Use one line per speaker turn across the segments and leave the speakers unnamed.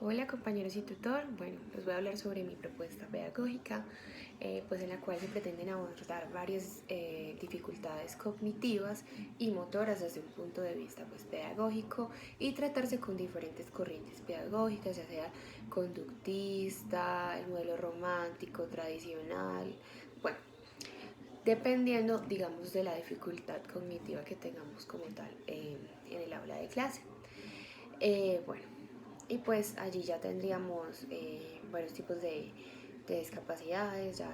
Hola compañeros y tutor, bueno, les voy a hablar sobre mi propuesta pedagógica, pues en la cual se pretenden abordar varias dificultades cognitivas y motoras desde un punto de vista pues, pedagógico y tratarse con diferentes corrientes pedagógicas, ya sea conductista, el modelo romántico, tradicional, bueno, dependiendo, digamos, de la dificultad cognitiva que tengamos como tal en el aula de clase. Bueno, y pues allí ya tendríamos varios tipos de discapacidades, ya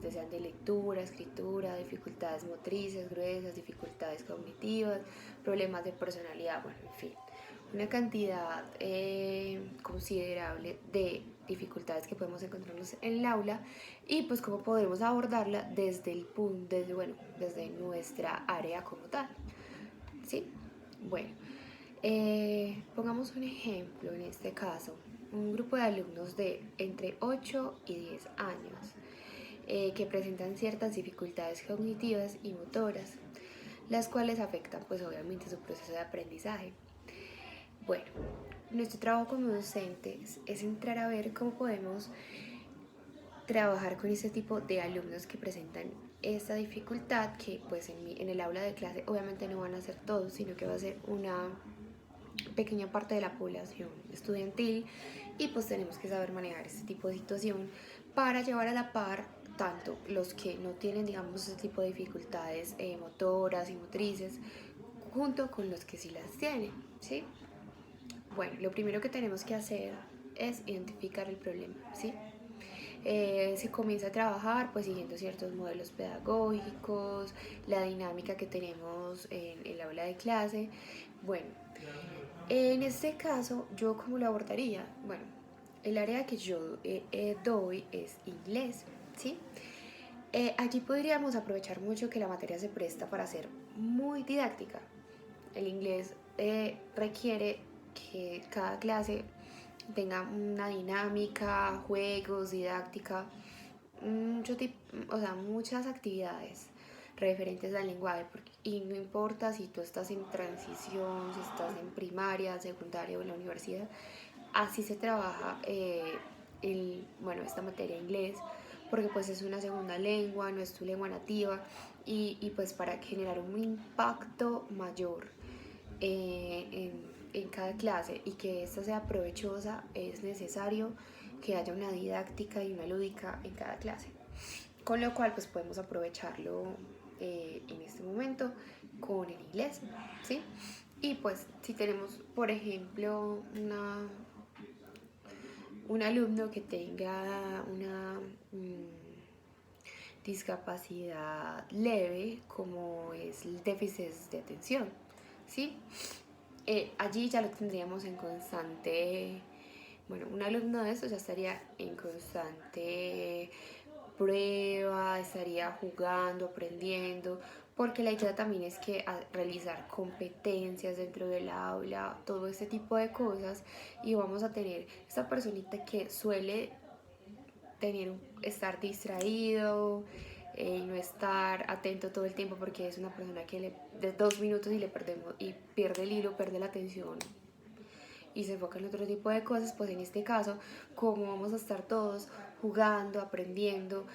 sean de lectura, escritura, dificultades motrices gruesas, dificultades cognitivas, problemas de personalidad, bueno, en fin, una cantidad considerable de dificultades que podemos encontrarnos en el aula y pues cómo podemos abordarla desde el punto, desde nuestra área como tal, ¿sí? Bueno, pongamos un ejemplo en este caso, un grupo de alumnos de entre 8 y 10 años que presentan ciertas dificultades cognitivas y motoras, las cuales afectan pues obviamente su proceso de aprendizaje. Bueno, nuestro trabajo como docentes es entrar a ver cómo podemos trabajar con este tipo de alumnos que presentan esta dificultad, que pues en el aula de clase obviamente no van a ser todos, sino que va a ser una pequeña parte de la población estudiantil y pues tenemos que saber manejar este tipo de situación para llevar a la par tanto los que no tienen digamos ese tipo de dificultades motoras y motrices junto con los que sí las tienen, ¿sí? Bueno, lo primero que tenemos que hacer es identificar el problema, ¿sí? Se comienza a trabajar pues siguiendo ciertos modelos pedagógicos, la dinámica que tenemos en el aula de clase. Bueno, en este caso, ¿yo cómo lo abordaría? Bueno, el área que yo doy es inglés, ¿sí? Allí podríamos aprovechar mucho que la materia se presta para ser muy didáctica. El inglés requiere que cada clase tenga una dinámica, juegos, didáctica, muchas actividades referentes al lenguaje, y no importa si tú estás en transición, si estás en primaria, secundaria o en la universidad, así se trabaja esta materia de inglés, porque pues es una segunda lengua, no es tu lengua nativa, y pues para generar un impacto mayor en cada clase y que esta sea provechosa, es necesario que haya una didáctica y una lúdica en cada clase. Con lo cual, pues podemos aprovecharlo en este momento con el inglés, ¿sí? Y pues si tenemos, por ejemplo, un alumno que tenga una discapacidad leve, como es el déficit de atención, ¿sí? Allí ya lo tendríamos en constante, bueno, un alumno de estos ya estaría en constante prueba, estaría jugando, aprendiendo, porque la idea también es que realizar competencias dentro del aula, todo este tipo de cosas, y vamos a tener esta personita que suele estar distraído y no estar atento todo el tiempo, porque es una persona que de 2 minutos y le perdemos y pierde el hilo, pierde la atención y se enfoca en otro tipo de cosas. Pues en este caso, como vamos a estar todos jugando, aprendiendo,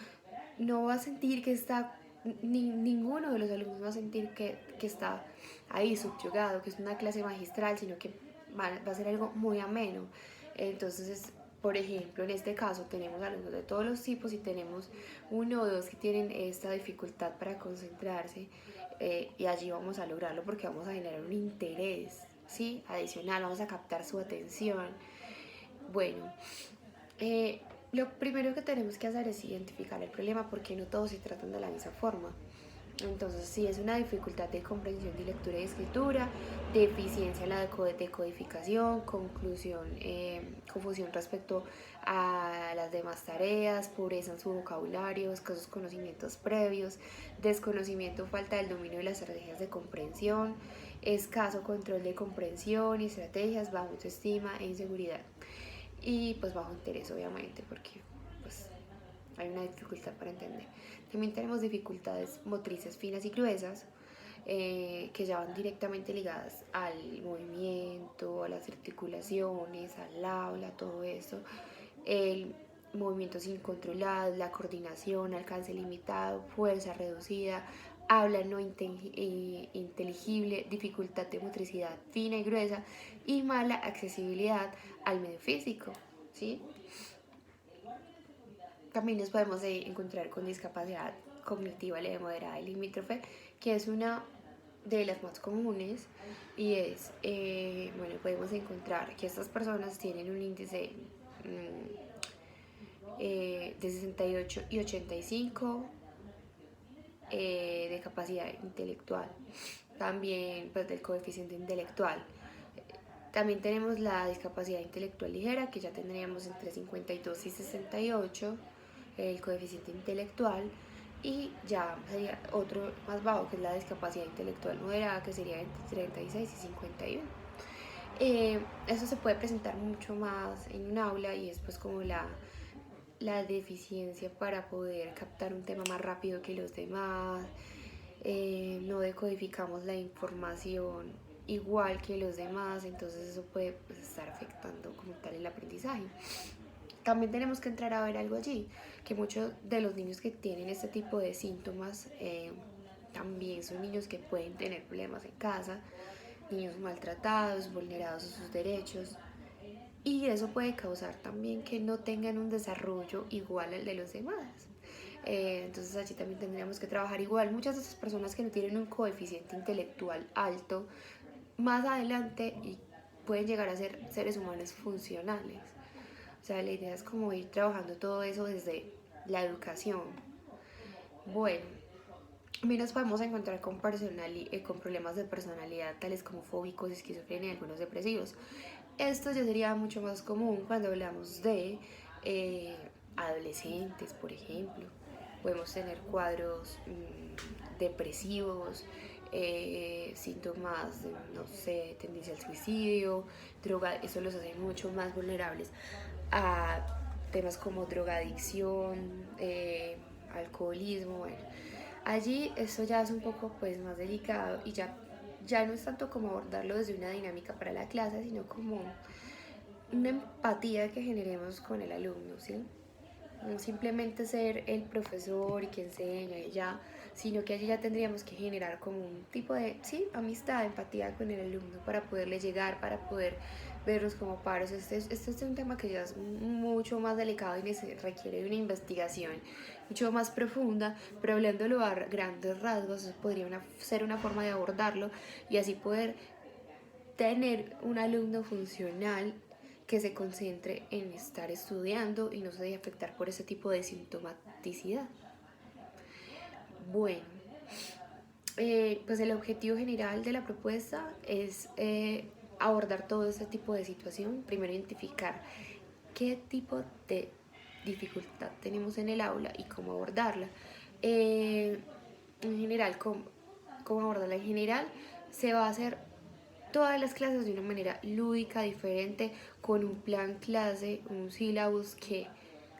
no va a sentir que está, ninguno de los alumnos va a sentir que está ahí subyugado, que es una clase magistral, sino que va a ser algo muy ameno. Entonces, por ejemplo, en este caso tenemos alumnos de todos los tipos y tenemos uno o dos que tienen esta dificultad para concentrarse, y allí vamos a lograrlo porque vamos a generar un interés, ¿sí? Adicional, vamos a captar su atención. Bueno, eh, lo primero que tenemos que hacer es identificar el problema, porque no todos se tratan de la misma forma. Entonces, si es una dificultad de comprensión de lectura y escritura, deficiencia en la decodificación, confusión respecto a las demás tareas, pobreza en su vocabulario, escasos conocimientos previos, desconocimiento o falta del dominio de las estrategias de comprensión, escaso control de comprensión y estrategias, baja autoestima e inseguridad. Y pues bajo interés, obviamente, porque pues hay una dificultad para entender. También tenemos dificultades motrices finas y gruesas, que ya van directamente ligadas al movimiento, a las articulaciones, al habla, todo eso. El movimientos incontrolados, la coordinación, alcance limitado, fuerza reducida, habla no inteligible, dificultad de motricidad fina y gruesa y mala accesibilidad al medio físico, ¿sí? También nos podemos encontrar con discapacidad cognitiva leve, moderada y limítrofe, que es una de las más comunes y es, bueno, podemos encontrar que estas personas tienen un índice de 68 y 85 de capacidad intelectual, también pues del coeficiente intelectual. También tenemos la discapacidad intelectual ligera, que ya tendríamos entre 52 y 68, el coeficiente intelectual, y ya sería otro más bajo, que es la discapacidad intelectual moderada, que sería entre 36 y 51. Eso se puede presentar mucho más en un aula y es pues como la deficiencia para poder captar un tema más rápido que los demás, no decodificamos la información igual que los demás, entonces eso puede pues, estar afectando como tal el aprendizaje. También tenemos que entrar a ver algo allí, que muchos de los niños que tienen este tipo de síntomas también son niños que pueden tener problemas en casa, niños maltratados, vulnerados a sus derechos, y eso puede causar también que no tengan un desarrollo igual al de los demás. Entonces allí también tendríamos que trabajar igual. Muchas de esas personas que no tienen un coeficiente intelectual alto, más adelante y pueden llegar a ser seres humanos funcionales. O sea, la idea es como ir trabajando todo eso desde la educación. Bueno, también nos podemos encontrar con problemas de personalidad tales como fóbicos, esquizofrenia y algunos depresivos. Esto ya sería mucho más común cuando hablamos de adolescentes, por ejemplo. Podemos tener cuadros depresivos, síntomas de, no sé, tendencia al suicidio, droga, eso los hace mucho más vulnerables a temas como drogadicción, alcoholismo, bueno. Allí esto ya es un poco pues más delicado y ya no es tanto como abordarlo desde una dinámica para la clase, sino como una empatía que generemos con el alumno, ¿sí? No simplemente ser el profesor y que enseña y ya, sino que allí ya tendríamos que generar como un tipo de, sí, amistad, empatía con el alumno para poderle llegar, para poder vernos como pares. Este es un tema que ya es mucho más delicado y requiere de una investigación mucho más profunda, pero hablándolo a grandes rasgos, eso podría ser una forma de abordarlo y así poder tener un alumno funcional que se concentre en estar estudiando y no se deje afectar por ese tipo de sintomaticidad. Bueno, pues el objetivo general de la propuesta es abordar todo este tipo de situación. Primero identificar qué tipo de dificultad tenemos en el aula y cómo abordarla. En general, cómo abordarla en general, se va a hacer todas las clases de una manera lúdica, diferente, con un plan clase, un sílabus que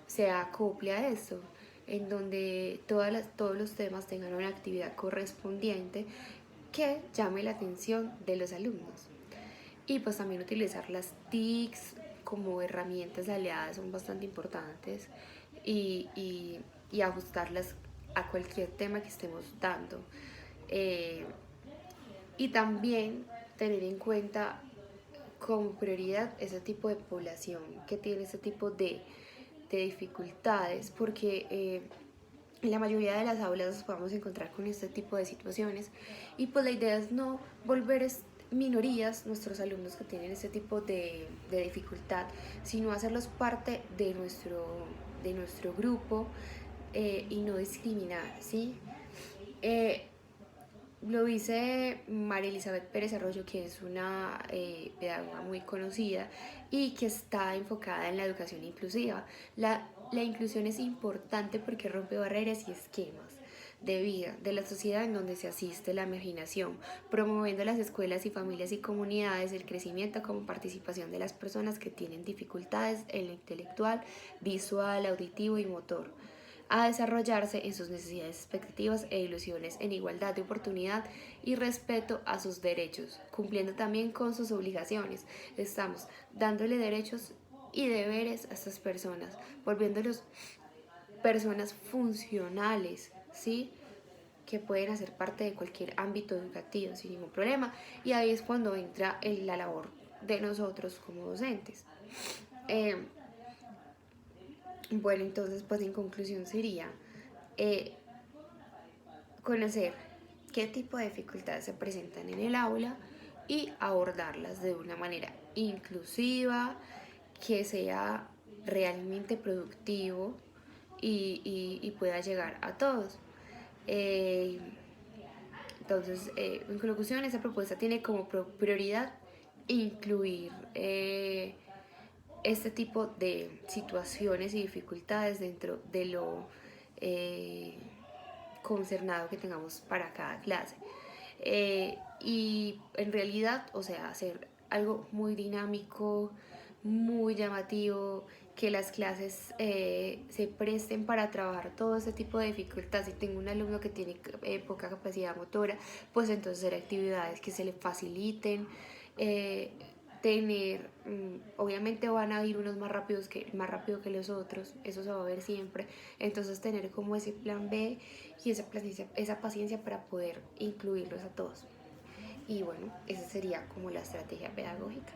se acople a eso, en donde todos los temas tengan una actividad correspondiente que llame la atención de los alumnos. Y pues también utilizar las TICs como herramientas aliadas son bastante importantes y ajustarlas a cualquier tema que estemos dando. Y también tener en cuenta como prioridad ese tipo de población que tiene ese tipo de dificultades, porque en la mayoría de las aulas nos podemos encontrar con este tipo de situaciones y pues la idea es no volver minorías nuestros alumnos que tienen este tipo de dificultad, sino hacerlos parte de nuestro grupo y no discriminar, ¿sí? Lo dice María Elizabeth Pérez Arroyo, que es una pedagoga muy conocida y que está enfocada en la educación inclusiva. La inclusión es importante porque rompe barreras y esquemas de vida de la sociedad en donde se asiste la marginación, promoviendo las escuelas y familias y comunidades el crecimiento como participación de las personas que tienen dificultades en lo intelectual, visual, auditivo y motor, a desarrollarse en sus necesidades, expectativas e ilusiones en igualdad de oportunidad y respeto a sus derechos, cumpliendo también con sus obligaciones. Estamos dándole derechos y deberes a estas personas, volviéndolos personas funcionales, ¿sí? Que pueden hacer parte de cualquier ámbito educativo sin ningún problema. Y ahí es cuando entra la labor de nosotros como docentes. Eh, bueno, entonces pues en conclusión sería eh, conocer qué tipo de dificultades se presentan en el aula y abordarlas de una manera inclusiva, que sea realmente productivo y pueda llegar a todos. Eh, entonces, en conclusión, esa propuesta tiene como prioridad incluir este tipo de situaciones y dificultades dentro de lo eh, concernado que tengamos para cada clase. Y en realidad, o sea, hacer algo muy dinámico, muy llamativo, que las clases se presten para trabajar todo este tipo de dificultades. Si tengo un alumno que tiene poca capacidad motora, pues entonces hacer actividades que se le faciliten. Tener, obviamente van a ir unos más rápido que los otros, eso se va a ver siempre, entonces tener como ese plan B y esa paciencia para poder incluirlos a todos. Y bueno, esa sería como la estrategia pedagógica.